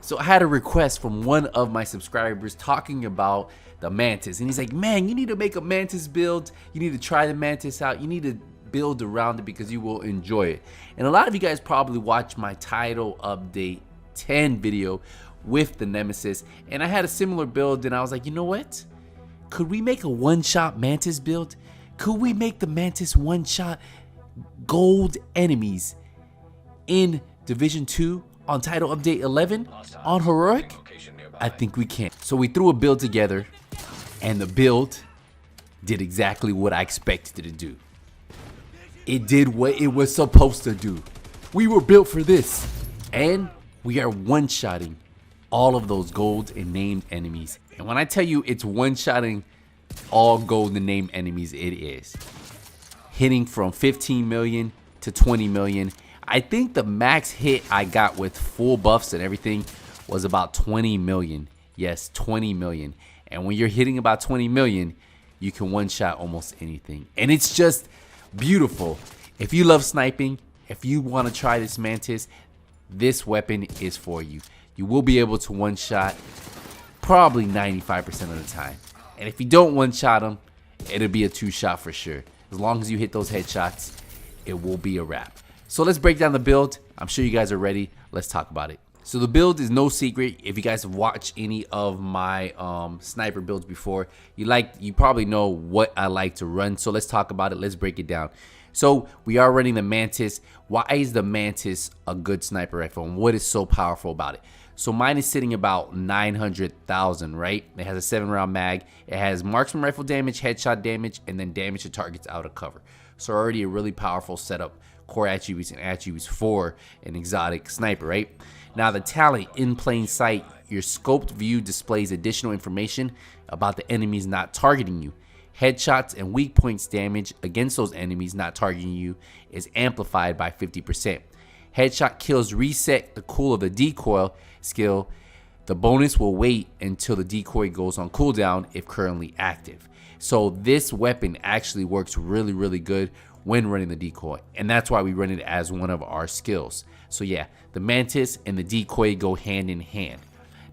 So I had a request from one of my subscribers talking about the Mantis, and he's like, man, you need to make a Mantis build. You need to try the Mantis out. You need to build around it because you will enjoy it. And a lot of you guys probably watched my title update 10 video with the Nemesis, and I had a similar build, and I was like, you know what? Could we make a one-shot Mantis build? Could we make the Mantis one-shot gold enemies in Division 2 on title update 11 on heroic? I think we can. So we threw a build together, and the build did exactly what I expected it to do. It did what it was supposed to do. We were built for this, and we are one-shotting all of those gold and named enemies. And when I tell you it's one-shotting all gold and named enemies, it is hitting from 15 million to 20 million. I think the max hit I got with full buffs and everything was about 20 million. Yes, 20 million. And when you're hitting about 20 million, you can one-shot almost anything. And it's just beautiful. If you love sniping, if you want to try this Mantis, this weapon is for you. You will be able to one-shot probably 95% of the time. And if you don't one-shot them, it'll be a two-shot for sure. As long as you hit those headshots, it will be a wrap. So let's break down the build. I'm sure you guys are ready. Let's talk about it. So the build is no secret. If you guys have watched any of my sniper builds before, you probably know what I like to run. So let's talk about it. Let's break it down. So we are running the Mantis. Why is the Mantis a good sniper rifle, and what is so powerful about it? So mine is sitting about 900,000, right? It has a 7-round mag. It has marksman rifle damage, headshot damage, and then damage to targets out of cover. So already a really powerful setup, core attributes and attributes for an exotic sniper, right? Now the talent, in plain sight, your scoped view displays additional information about the enemies not targeting you. Headshots and weak points damage against those enemies not targeting you is amplified by 50%. Headshot kills reset the cool of the decoy skill. The bonus will wait until the decoy goes on cooldown if currently active. So this weapon actually works really, really good when running the decoy, and that's why we run it as one of our skills. So yeah, the Mantis and the decoy go hand in hand.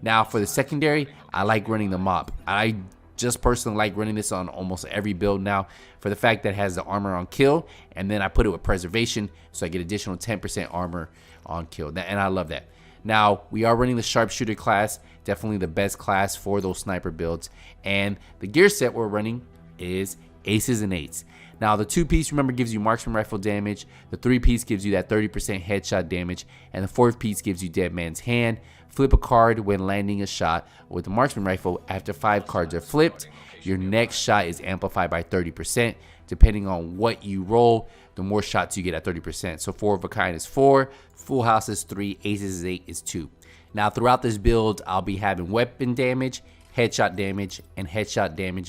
Now for the secondary, I like running the mop. I just personally like running this on almost every build now for the fact that it has the armor on kill, and then I put it with preservation so I get additional 10% armor on kill, and I love that. Now we are running the Sharpshooter class, definitely the best class for those sniper builds, and the gear set we're running is aces and eights. Now the 2-piece, remember, gives you marksman rifle damage, the 3-piece gives you that 30% headshot damage, and the 4th piece gives you dead man's hand. Flip a card when landing a shot with the marksman rifle. After 5 cards are flipped, your next shot is amplified by 30%. Depending on what you roll, the more shots you get at 30%. So 4 of a kind is 4, full house is 3, aces is 8 is 2. Now throughout this build, I'll be having weapon damage, headshot damage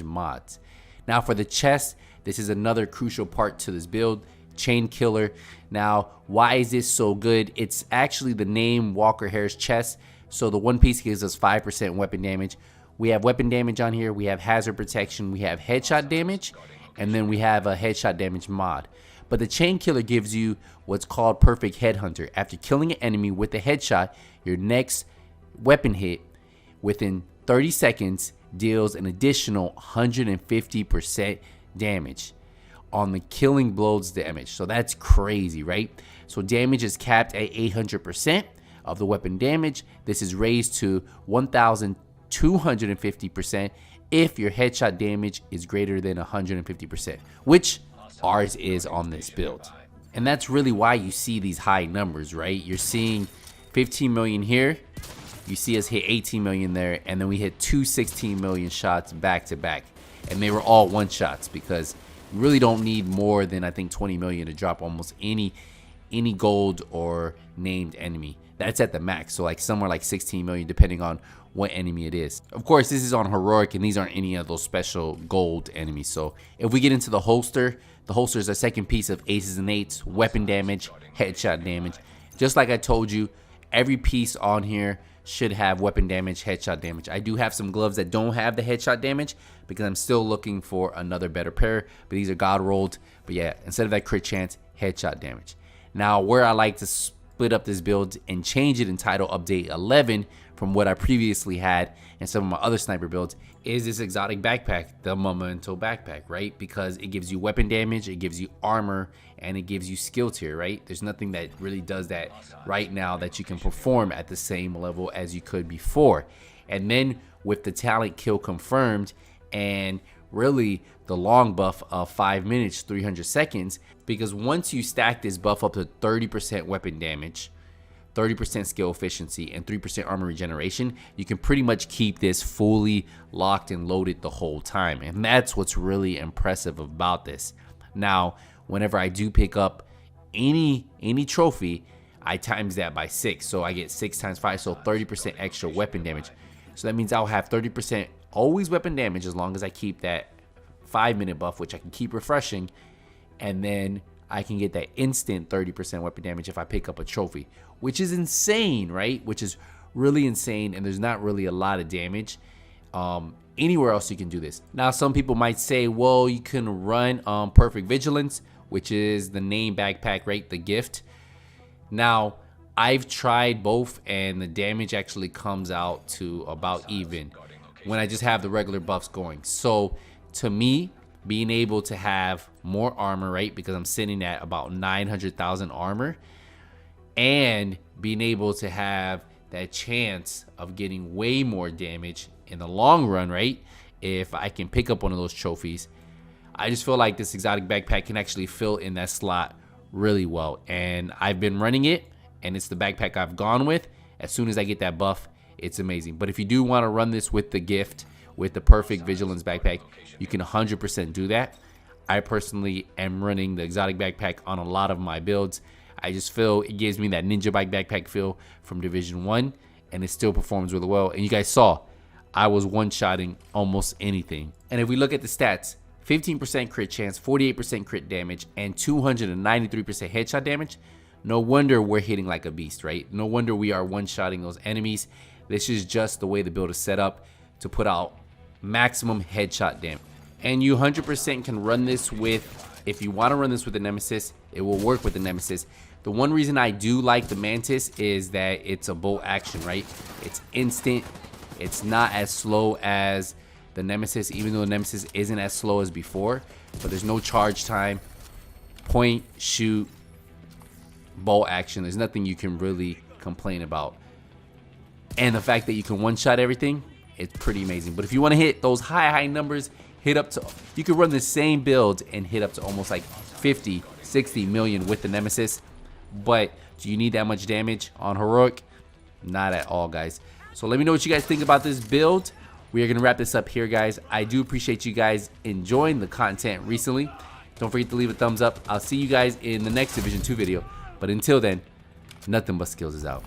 mods. Now for the chest, this is another crucial part to this build, chain killer. Now why is this so good? It's actually the name Walker Hare's chest. So the 1-piece gives us 5% weapon damage. We have weapon damage on here, we have hazard protection, we have headshot damage, and then we have a headshot damage mod. But the chain killer gives you what's called perfect headhunter. After killing an enemy with a headshot, your next weapon hit within 30 seconds deals an additional 150% damage on the killing blows damage. So that's crazy, right? So damage is capped at 800% of the weapon damage. This is raised to 1,250% if your headshot damage is greater than 150%, which ours is on this build. And that's really why you see these high numbers, right? You're seeing 15 million here, you see us hit 18 million there, and then we hit 16 million shots back to back, and they were all one shots because you really don't need more than, I think, 20 million to drop almost any gold or named enemy. That's at the max, so like somewhere like 16 million depending on what enemy it is. Of course, this is on heroic, and these aren't any of those special gold enemies. So if we get into the holster is a second piece of aces and eights, weapon damage, headshot damage. Just like I told you, every piece on here should have weapon damage, headshot damage. I do have some gloves that don't have the headshot damage because I'm still looking for another better pair, but these are god rolled. But yeah, instead of that crit chance, headshot damage. Now where I like to split up this build and change it in title update 11 from what I previously had and some of my other sniper builds is this exotic backpack, the Memento backpack, right? Because it gives you weapon damage, it gives you armor, and it gives you skill tier, right? There's nothing that really does that right now that you can perform at the same level as you could before. And then with the talent kill confirmed and really the long buff of 5 minutes 300 seconds, because once you stack this buff up to 30% weapon damage, 30% skill efficiency, and 3% armor regeneration, you can pretty much keep this fully locked and loaded the whole time. And that's what's really impressive about this. Now, whenever I do pick up any trophy, I times that by 6. So I get 6 times 5, so 30% extra weapon damage. So that means I'll have 30% always weapon damage as long as I keep that 5-minute buff, which I can keep refreshing. And then I can get that instant 30% weapon damage if I pick up a trophy, which is insane, right? Which is really insane, and there's not really a lot of damage. Anywhere else you can do this. Now, some people might say, well, you can run Perfect Vigilance, which is the name backpack, right? The gift. Now, I've tried both, and the damage actually comes out to about even when I just have the regular buffs going. So, to me, being able to have more armor, right? Because I'm sitting at about 900,000 armor, and being able to have that chance of getting way more damage in the long run, right? If I can pick up one of those trophies, I just feel like this exotic backpack can actually fill in that slot really well. And I've been running it, and it's the backpack I've gone with. As soon as I get that buff, it's amazing. But if you do want to run this with the gift, with the Perfect Vigilance backpack, you can 100% do that. I personally am running the exotic backpack on a lot of my builds. I just feel it gives me that ninja bike backpack feel from Division 1, and it still performs really well. And you guys saw, I was one-shotting almost anything. And if we look at the stats, 15% crit chance, 48% crit damage, and 293% headshot damage, no wonder we're hitting like a beast, right? No wonder we are one-shotting those enemies. This is just the way the build is set up to put out maximum headshot damage. And you 100% can run this with, if you want to run this with the Nemesis, it will work with the Nemesis. The one reason I do like the Mantis is that it's a bolt action, right? It's instant. It's not as slow as the Nemesis, even though the Nemesis isn't as slow as before, but there's no charge time. Point, shoot, bolt action. There's nothing you can really complain about. And the fact that you can one-shot everything, it's pretty amazing. But if you want to hit those high numbers, hit up to, you can run the same build and hit up to almost like 50, 60 million with the Nemesis. But do you need that much damage on heroic? Not at all, guys. So let me know what you guys think about this build. We are going to wrap this up here, guys. I do appreciate you guys enjoying the content recently. Don't forget to leave a thumbs up. I'll see you guys in the next Division 2 video. But until then, Nothing But Skills is out.